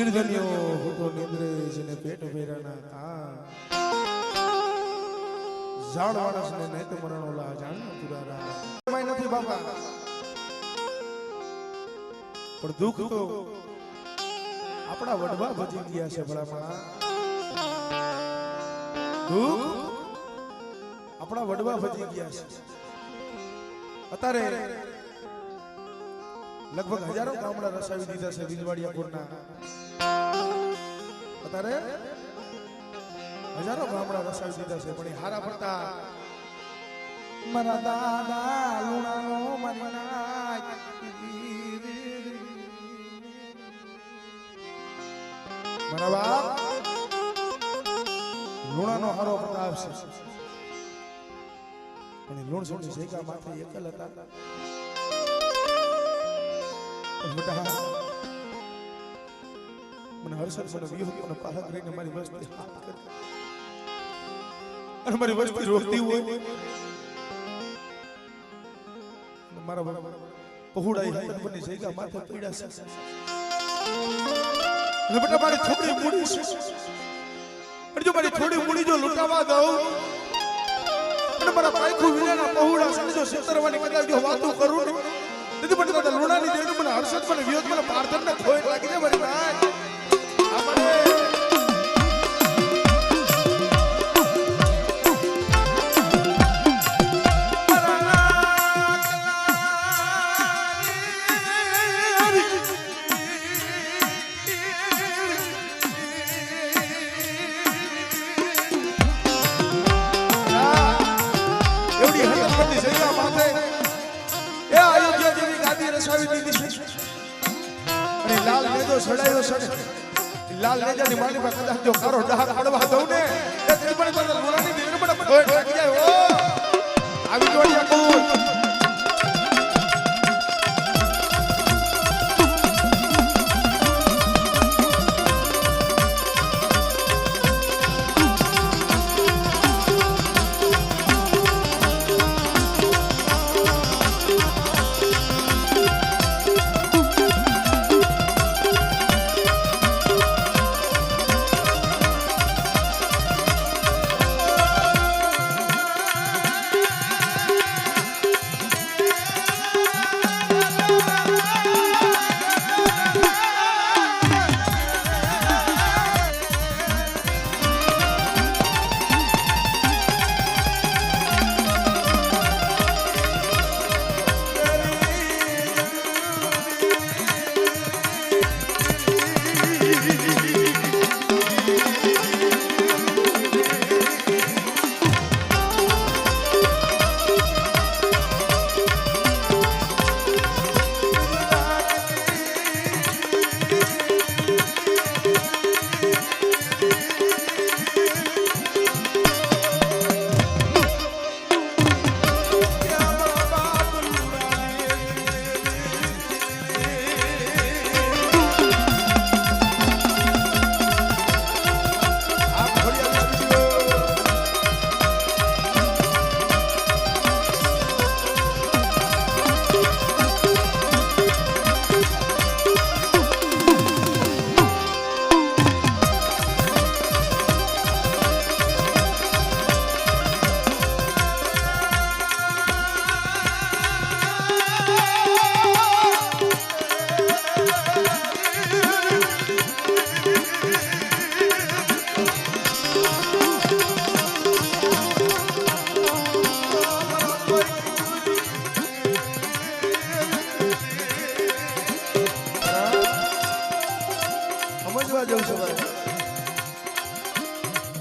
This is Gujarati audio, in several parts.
નિર્જન્યો હુતો નિંદ્રે જેને પેટ ભેરાના તાણ જાણ માણસને નહિત મરણ ઓલા જાણ પુરારા માય નથી બાપા પણ દુઃખ તો આપણા વડવા ભજી ગયા છે ભલામણા દુઃખ આપણા વડવા ભજી ગયા છે અત્યારે લગભગ હજારો ગામડા રસાવી દીધા છે બીજવાડિયાપુરના અત્યારે હજારો ગામડા રસાવી દીધા છે પણ હારા પડતા મારા દાદા લુણાનો મારી નાય મારા બાપ લુણાનો હારો પ્રતાપ છે પણ લુણ સોની જગ્યા માથે એકલ હતા મને હર્ષદ મને વિયોગનો પાહક રહીને મારી વસ્તી હાથ કરી અને મારી વસ્તી રોતી હોય મારા પહોળાઈ હતનની જગ્યા માથે પીડા છે અને બેટા મારી થોડી મૂડી છે અને જો મારી થોડી મૂડી જો લૂંટાવા દઉં અને મારા પાયખું વિનાના પહોળા છે જો છેતરવાની કદાચ જો વાતો કરું ને નથી પણ દાદા લુણાની દેવી મને હર્ષદ મને વિયોગ મને પાર્થન ને ખોઈ લાગી જાય મારી ભાઈ આપણે એવડી હરકતની જગ્યા માથે એ અયોધ્યા જેવી ગાદી રસાવી દીધી છે અને લાલ નેજો સડાયો છે લાલ નેજાની માની પર કદાચ જો કારો ડાક પડવા દઉં ને એ ત્રિપણી પર લુણાની દેવી પણ ખોઈ લાગી જાય ઓ આવી જોડિયા કોણ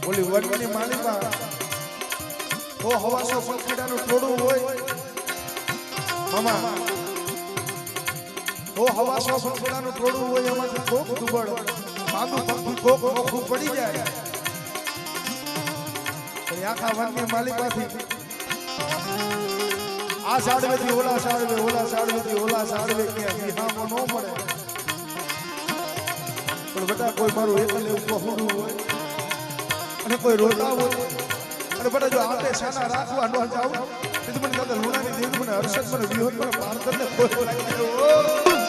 બોલી વડની માલિકા ઓ હવાસો પંખીડાનું ટોળું હોય મામા ઓ હવાસો પંખીડાનું ટોળું હોય એમાંથી કોક દુબળ માદું પંખી કોક નોખું પડી જાય પણ આખા વનની માલિકાથી આ સાડવેથી ઓલા સાડવે ઓલા સાડવેથી ઓલા સાડવે ક્યાં વિહામો ન મળે પણ બધા કોઈ મારું એકલ એવું પહોળું હોય અને કોઈ રોતા હોય અને બધા જો આપે સાના રાખવા ન જાવ તો મને દાદા લુણાની દેવી મને હર્ષદ મને વિહોત મને પાર્થન ને કોઈ લાગી ગયો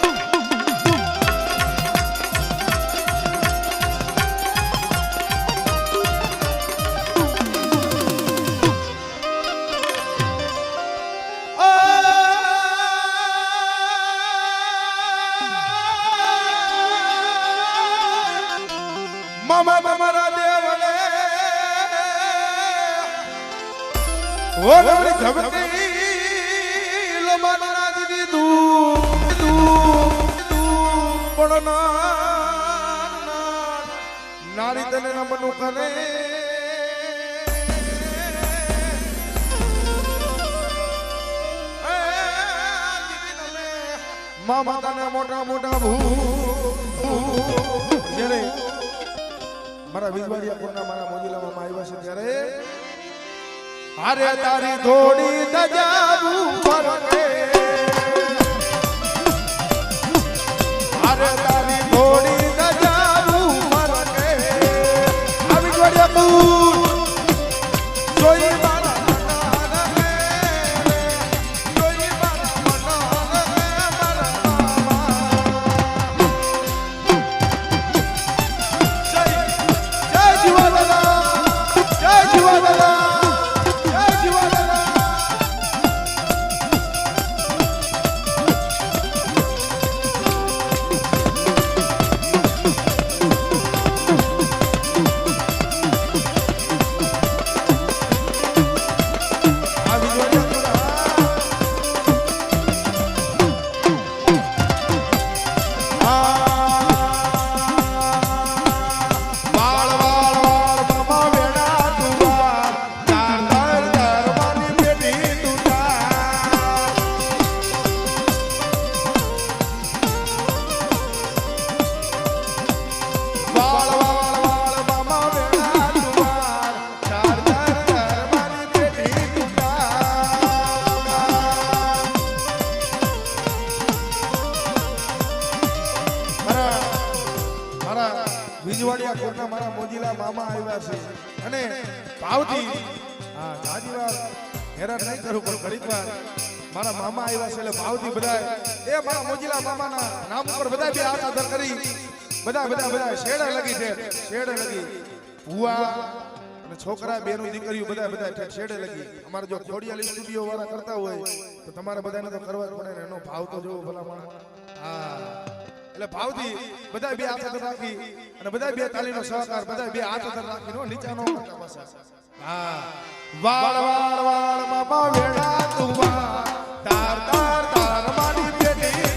ઓ નવરી ધબકી લમાના દીદી તું પણ નારી તને ન મનુ કરે મામા તને મોટા મોટા જ્યારે મારા વિજવાડિયા કોના મારા મોજીલામાં આવ્યા છે ત્યારે હારે તારી થોડી દજાવું ફરકે હારે તારી થોડી દજાવું ફરકે આ વિજવાડિયા પૂર જોઈ મારા વિજવાડિયા કોરના મારા મોજીલા મામા આવ્યા છે અને ભાવથી હા જાજી વાર હેરાન નહીં કરું પણ ઘડીક વાર મારા મામા આવ્યા છે એટલે ભાવથી બધા એ મારા મોજીલા મામાના નામ ઉપર બધા બે હાથ આદર કરી બધા શેડા લગી છે શેડે લગી ભુવા અને છોકરા બેનું દીકરીઓ બધા શેડે લગી અમારે જો ખોડિયાલી સ્ટુડિયો વાળા કરતા હોય તો તમારે બધાને તો કરવા જ પડે ને એનો ભાવ તો જોવો ભલા હા એટલે ભાવથી બધા બે હાથ રાખી અને બધા બે તાલીનો સહકાર બધા બે હાથ રાખી નો નીચાનો કરતા પાછા હા વાળ વાળ વાળ મામા વેડા તુવા તાર તાર તાર મારી બેટી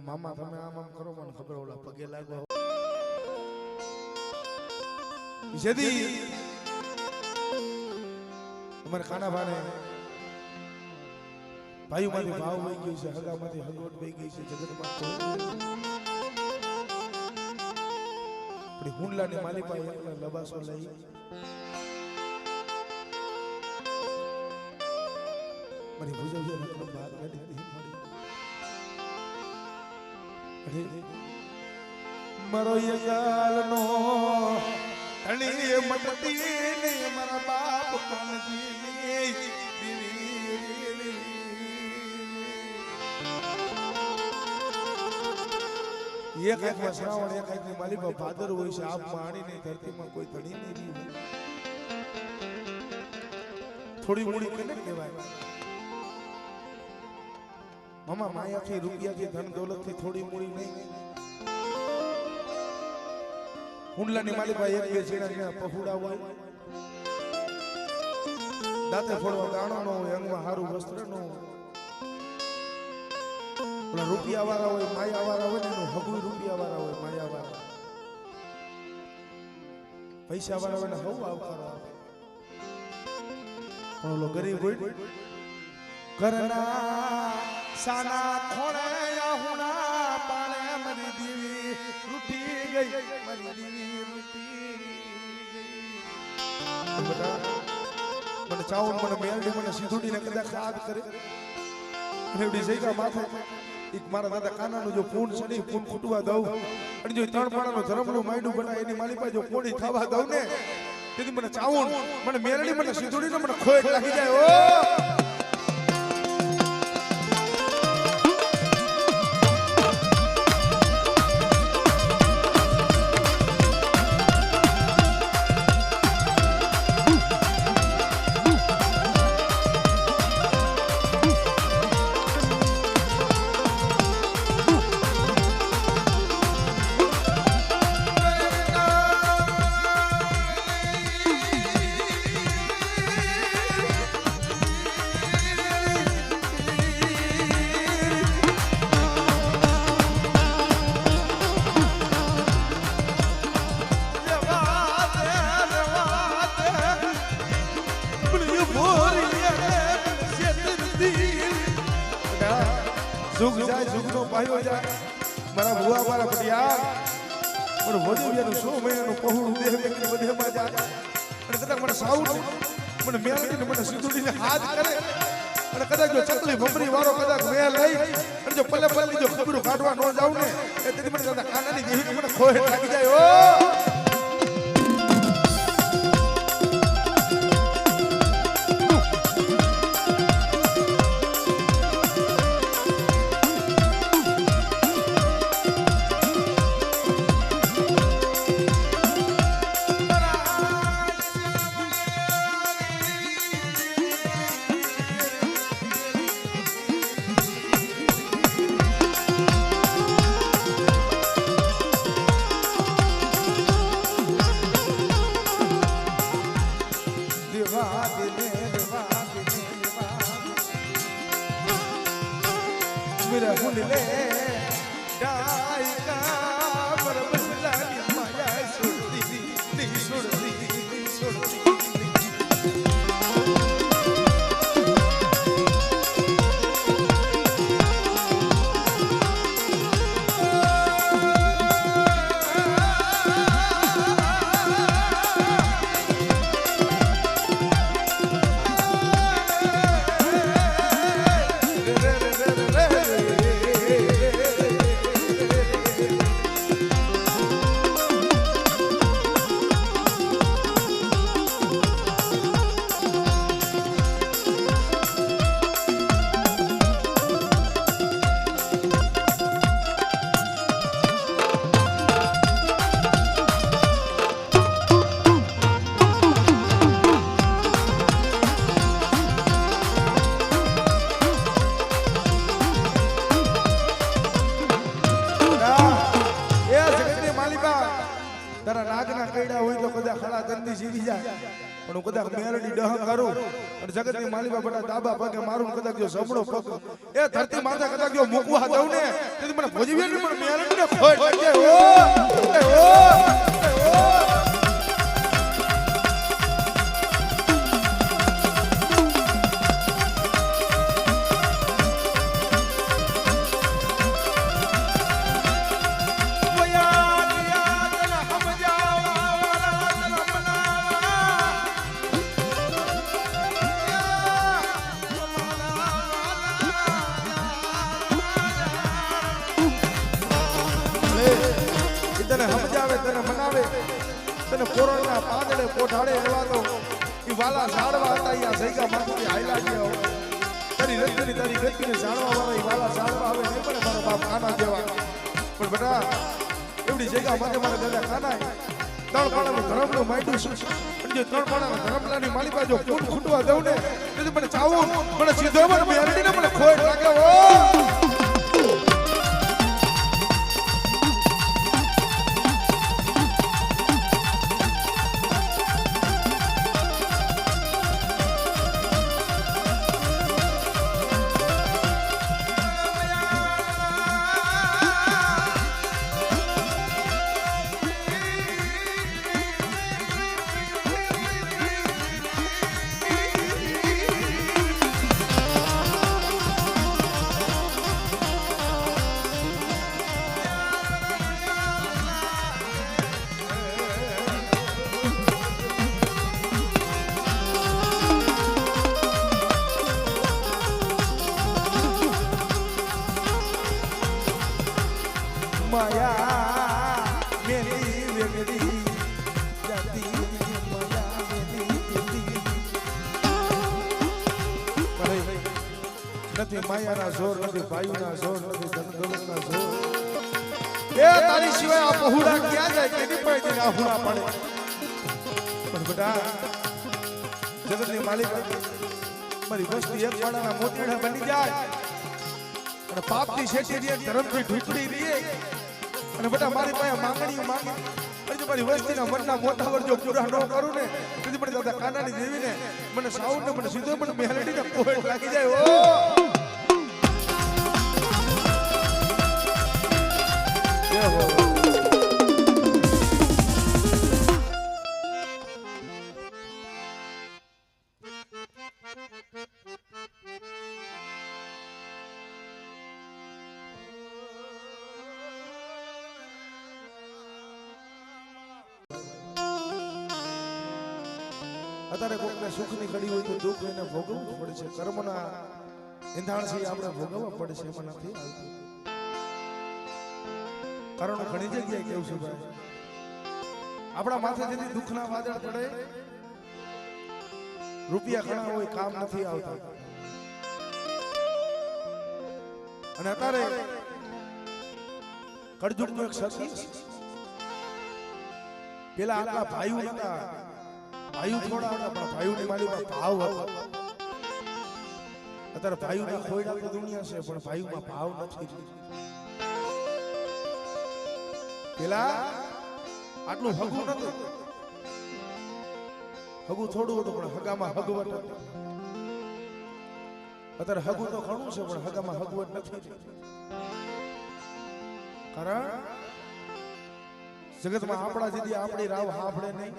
મામા તમે આમ આમ કરો મને ખબર ઓલા પગે લાગવા જેદી તમારે ખાના ભાને ભાઈઓમાંથી ભાવ વહી ગયો છે હગામાંથી હગવટ વહી ગઈ છે જગતમાં કોઈ હુંડલાની માલિકા એકલા લબાસો લઈ મારી ભુજવજો નકલો ભાગ કાઢી મળી મારો યગાલનો ધણી મટતી ને મારા બાપ કાનજી એક આંખમાં શ્રાવણ એક આંખની માલિકા ભાદર હોય છે આપ પાણીની ધરતીમાં કોઈ ધણી નહીં રહ્યું થોડી મૂડી કેને કહેવાય મામા માયાથી રૂપિયાથી ધન દોલતથી થોડી મૂડી નહીં હુંડલાની માલિકા એક બે ઝીણા પફુડા હોય દાંતે ફોડવા ગાણો નો હોય અંગમાં હારું વસ્ત્ર નો ઓલા રૂપિયા વાળા હોય માયા વાળા હોય ને હગુ રૂપિયા વાળા હોય માયા વાળા પૈસા વાળા હોય ને હવ આવકારો આપે પણ ઓલો ગરીબ હોય ઘરના સાના ખોળે આહુણા પાણે મરી દેવી રૂઠી ગઈ મરી દેવી રૂઠી ગઈ બટા મને ચાવન મને મેરડી મને સીધુડી ને કદાચ યાદ કરે એવડી જગ્યા માથે એક મારા દાદા કાનાનું જો ફૂન છે ને ફૂન ફૂટવા દઉં અને જો ત્રણ પાણાનો ધરમનું માયડું બના એની માલિકા જો કોડી થવા દઉં ને તેથી મને ચાવન મને મેરડી મને સીધુડી ને મને ખોટ લાગી જાય ઓ સુખ જાય સુખનો પાયો જાય મારા ભુવા મારા પટિયાર મારો વધુયાનું 100 મહિનાનું પહોળું દેહ વ્યક્તિ બધેમાં જાય અને કદાચ મને સાઉટ મને મેલડીને મને સીધુડીને હાથ કરે અને કદાચ જો ચકલી ભમરી વાળો કદાચ મેલ લઈ અને જો પલ્લે પલ્લે જો ખબરું કાઢવા ન જાવ ને એ તેથી મને દાદા કાનાની દેહી મને ખોહે લાગી જાય ઓ मेरा हुंडले डाई का पर बसलानी माया सुरती नहीं सुरती કેડા હોય તો કદાચ ખરા દંડી જીવી જાય પણ હું કદાચ મેરડી ડહ કરું અને જગતની માલિકા બટા દાબા પગે મારું કદાચ જો જમણો પગ એ ધરતી માથે કદાચ જો મૂકવા દઉં ને તેથી મને ભોજવી ને પણ મેરડી ને ખોટ લાગે તને સમજાવે તને મનાવે તને કોરોના પાદળે કોઠાડે એવા તો ઈ વાલા ઝાડવા હતા ઈ આ જઈગા માંથી હાઈલા ગયો તારી રત્ની તારી ગતિને ઝાડવા વાળા ઈ વાલા ઝાડવા આવે નહીં પણ મારા બાપ કાના જેવા પણ બેટા એવડી જઈગા માટે મારા દાદા કાના ત્રણ પાણાનું ધર્મનું માંડ્યું છે પણ જો ત્રણ પાણાના ધર્મલાની માલિકા જો ફૂટ ખૂટવા દઉં ને તેથી મને ચાવું મને સીધો મને મેરડીને મને ખોટ લાગે ઓ નથી માયાના જોર નથી ભાઈના જોર નથી ધનદોલતના જોર એ તારી સિવાય આ પહોળા ક્યાં જાય કેની પાઈ દે આહુડા પડે પણ બેટા જગતની માલિક મારી વસ્તી એક પાડાના મોતીડા બની જાય અને પાપની શેઠી રે ધર્મની ઢૂકડી રે અને બેટા મારી પાસે માંગણી માંગી અને મારી વસ્તીના મનના મોટા વરજો પૂરા ન કરું ને તેથી મને દાદા કાનાની દેવીને મને સાઉન્ડ ને મને સીધો મને મેલડીને કોહટ લાગી જાય ઓ અત્યારે કોકને સુખની ઘડી હોય તો દુઃખ એને ભોગવવું પડે છે કર્મના ઇંધાણથી આપણે ભોગવવા પડે છે એમાં નથી આવતું કારણ ઘણી જગ્યાએ કેવું છે ભાઈ આપણા માથે જેથી દુઃખના વાદળ પડે રૂપિયા ઘણા હોય કામ નથી આવતા અને અત્યારે કળજુગનો એક સતી પેલા આપણા ભાઈઓ હતા ભાઈઓ થોડા હતા પણ ભાઈઓની માલીમાં ભાવ હતો અત્યારે ભાઈઓના ખોયડા તો દુનિયા છે પણ ભાઈઓમાં ભાવ નથી પેલા આટલું હગું નતું હગું થોડું હતું પણ હગામાં હગવટ હતી અત્યારે હગું તો ઘણું છે પણ હગામાં હગવટ નથી કારણ જગતમાં આપણા જેથી આપણી રાવ સાંભળે નહીં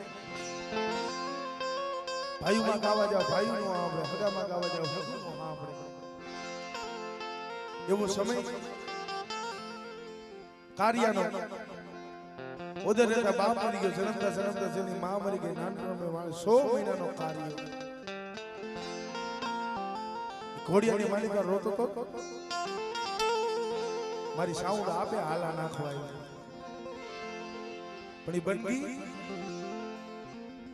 ભાઈઓમાં ગાવા જાવ ભાઈઓ નો સાંભળે હગામાં ગાવા જાવ હગું નો સાંભળે એવો સમય કાર્યનો ઉધર રહેતા બાપ મરી ગયો જન્મતા જેની માં મરી ગઈ નાનપણમાં 100 મહિનાનો કાર્ય ઘોડિયાની માલિકા રોતો તો મારી સાઉન્ડ આપે હાલા નાખવાય પણ એ બનગી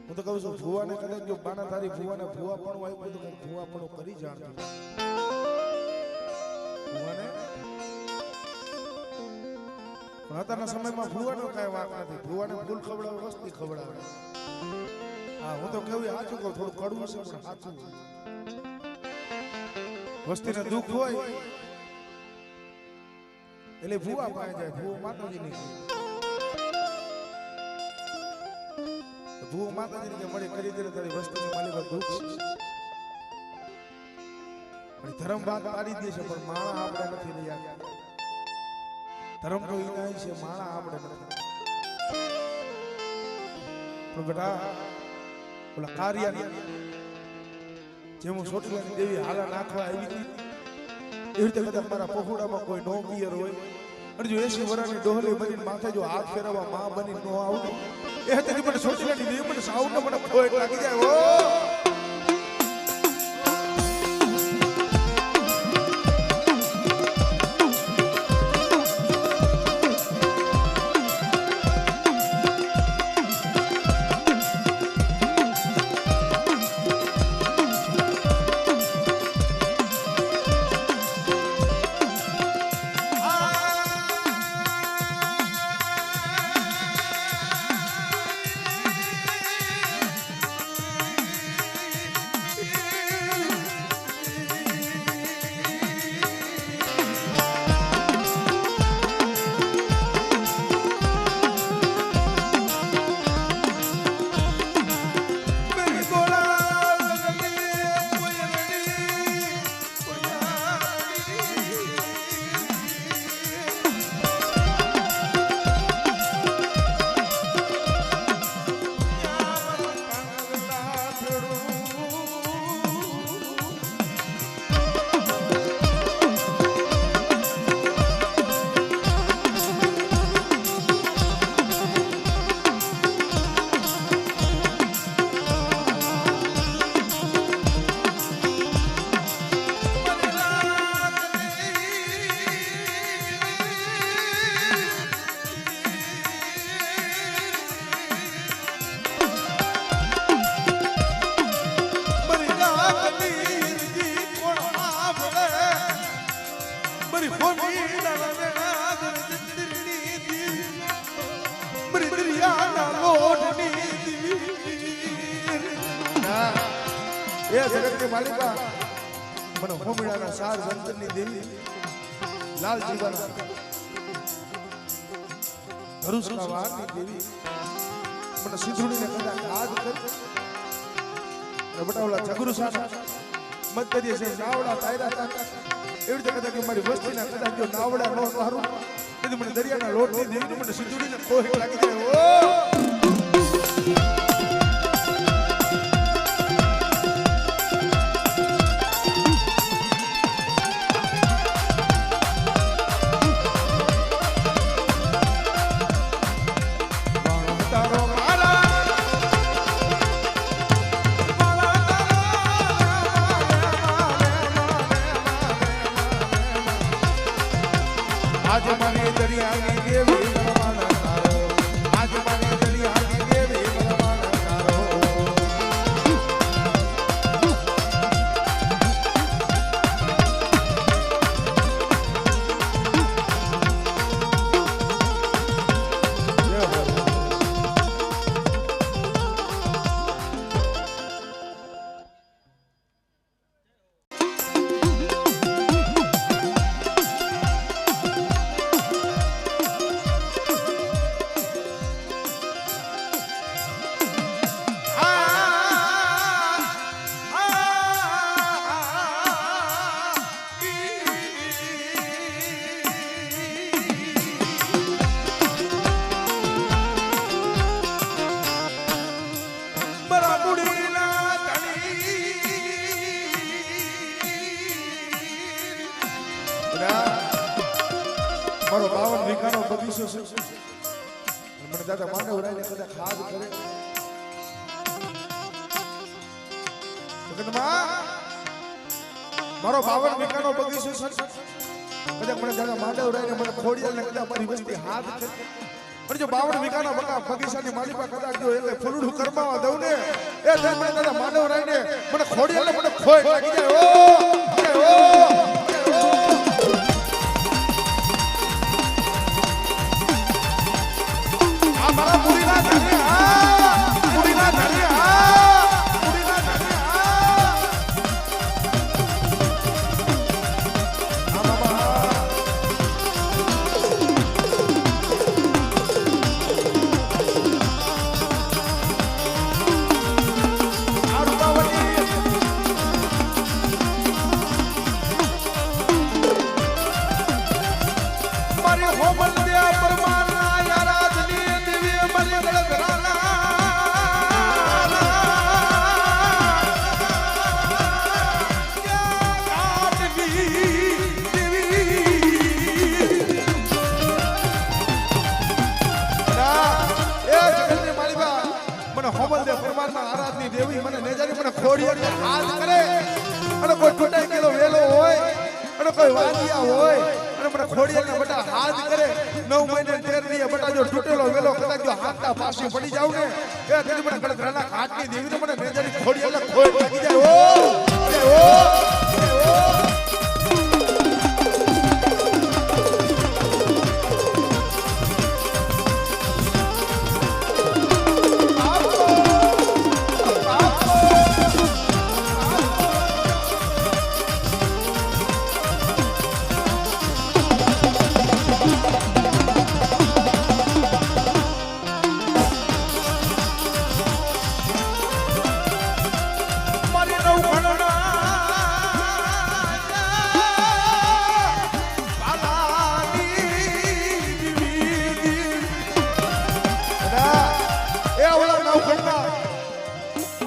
હું તો કહું છું ભુવાને કદાચ જો બાના તારી ભુવાને ભુવા પણ આવ્યું તો ભુવા પણ કરી જાણતો ભુવાને પણ અત્યારના સમયમાં ભુવાનો કઈ વાત નથી ભુવાને ફૂલ ખવડાવે વસ્તી ખવડાવે હા હું તો કેવું સાચું કહું થોડું કડવું છે પણ સાચું વસ્તીને દુઃખ હોય એટલે ભુવા પાસે જાય ભુવો માતાજી ની ભૂ માતાજીને કે મળી કરી દે તારી વસ્તુની માલિકા દુઃખ અને ધર્મ વાત પાડી દે છે પણ માણા આપણે નથી રહ્યા ધર્મ તો ઈનાય છે માણા આપણે નથી પણ બેટા ઓલા કાર્યની જેમ સોટલાની દેવી હાલા નાખવા આવી હતી એવી રીતે કદાચ મારા પહોળામાં કોઈ નો પિયર હોય અને જો 80 વર્ષની ડોહલી બનીને માથે જો હાથ ફેરવવા માં બની નો આવતો એ હતી મને સોટલાની દેવી મને સાઉન્ડ મને ખોટ લાગી જાય ઓ માલિકા મને હોમડાના સાર સંતની દેવી લાલ જીવાના ધરુષના વારની દેવી મને સિંધુડીને કદાચ હાથ કરી બટાવલા જગરુસાના મત કરીએ છે નાવડા તાયરા એવી રીતે કદાચ મારી વસ્તીના કદાચ જો નાવડા નો સારું તેથી મને દરિયાના લોટની દેવી મને સિંધુડીને ખોટ લાગી જાય ઓ आज माने दरियानी देवी मनमाना तारो आज माने दरियानी देवी मनमाना तारो મારો 52 વીઘાનો બગીચો છે મને દાદા માનવ રાયને કદાચ ખાદ કરે મારો 52 વીઘાનો બગીચો છે કદાચ મને દાદા માનવ રાયને મને ખોડિયાલને કદાચ મારી વસ્તી હાથ કરે પણ જો 52 વીઘાના બગીચાની માલિકા કદાચ જો એટલે ફૂલડું કરમાવા દઉં ને એ મને દાદા માનવ રાયને મને ખોડિયાલને મને ખોટ લાગી જાય ઓ મારા પુરીના ધણી પુરીના ધણી પુરીના ધણી મને નેજાની મને ખોડી એટલે હાથ કરે અને કોઈ ટૂટાઈ ગયેલો વેલો હોય અને કોઈ વાલિયા હોય અને મને ખોડી એટલે બટા હાથ કરે 9 મહિને 13 દીએ બટા જો તૂટેલો વેલો કદાચ જો હાથતા પાછી પડી જાવ ને એ તેથી મને ગળગળાના હાથની દેવી તો મને નેજાની ખોડી એટલે ખોડ લાગી જાય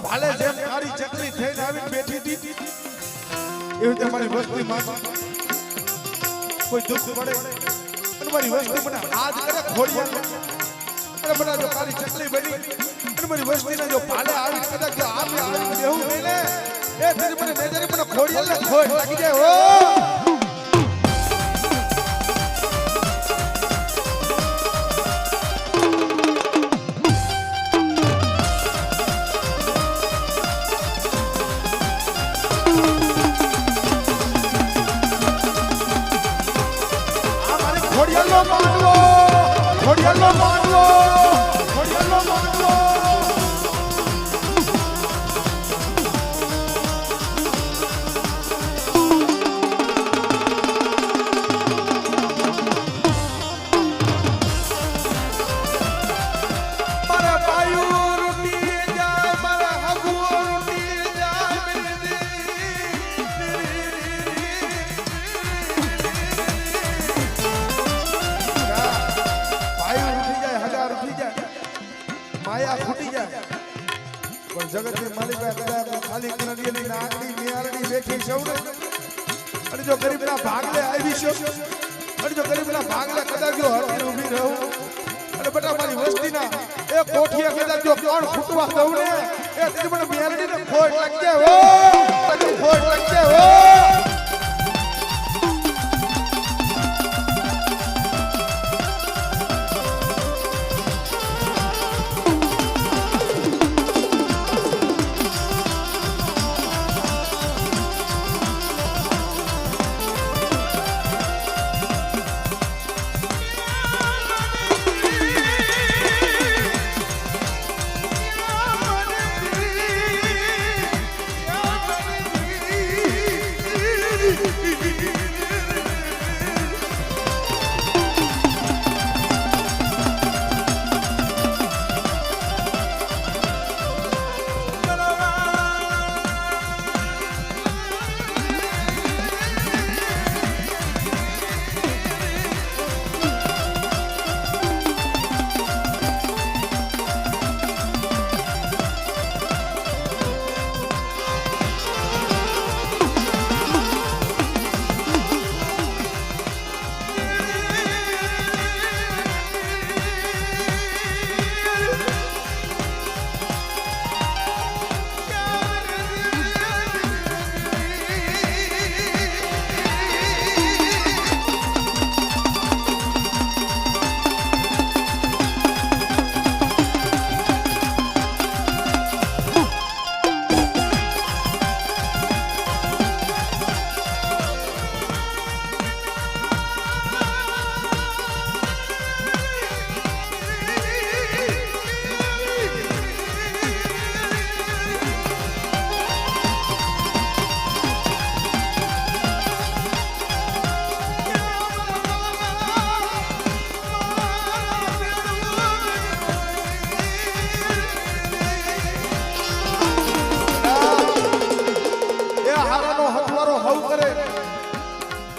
ભાલે જેમ મારી ચકલી થઈને આવીને બેઠી હતી એવી તમારી વસ્તી માં કોઈ દુઃખ પડે અને મારી વસ્તી મને હાથ કરે ખોડિયા અને મને જો મારી ચકલી બની અને મારી વસ્તીને જો ભાલે આવી કદાચ જો આમે આવી એવું નહીં ને એ તેથી મને નજરે મને ખોડિયા ને ખોડ લાગી જાય ઓ ખોડિયાલો માંડવો ખોડિયાલો માંડવો ખોડિયાલો માંડવો મારા પાયુ રૂટી જાય મારા હગુ રૂટી જાય માયા ફૂટી જાય પણ જગતની માલિકા કદાચ ખાલી કરડીની નાગની નિયારણી બેઠી સૌને અને જો ગરીબના ભાગલે આવી છો અને જો ગરીબના ભાગલે કદાચ જો હરખી ઊભી રહું અને બટા મારી વસ્તીના એ કોઠીએ કદાચ જો કોણ ફૂટવા દઉં ને એ તે મને મેરડીને ખોટ લાગી જાય ઓ ખોટ લાગી જાય ઓ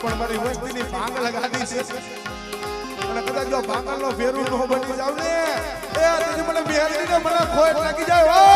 પણ મારી વસ્તીની ભાંગ લગાડી છે અને કદાચ જો ભાંગલનો ફેરું ન બની જાવ ને એ મને મેરડીને મને ખોટ લાગી જાય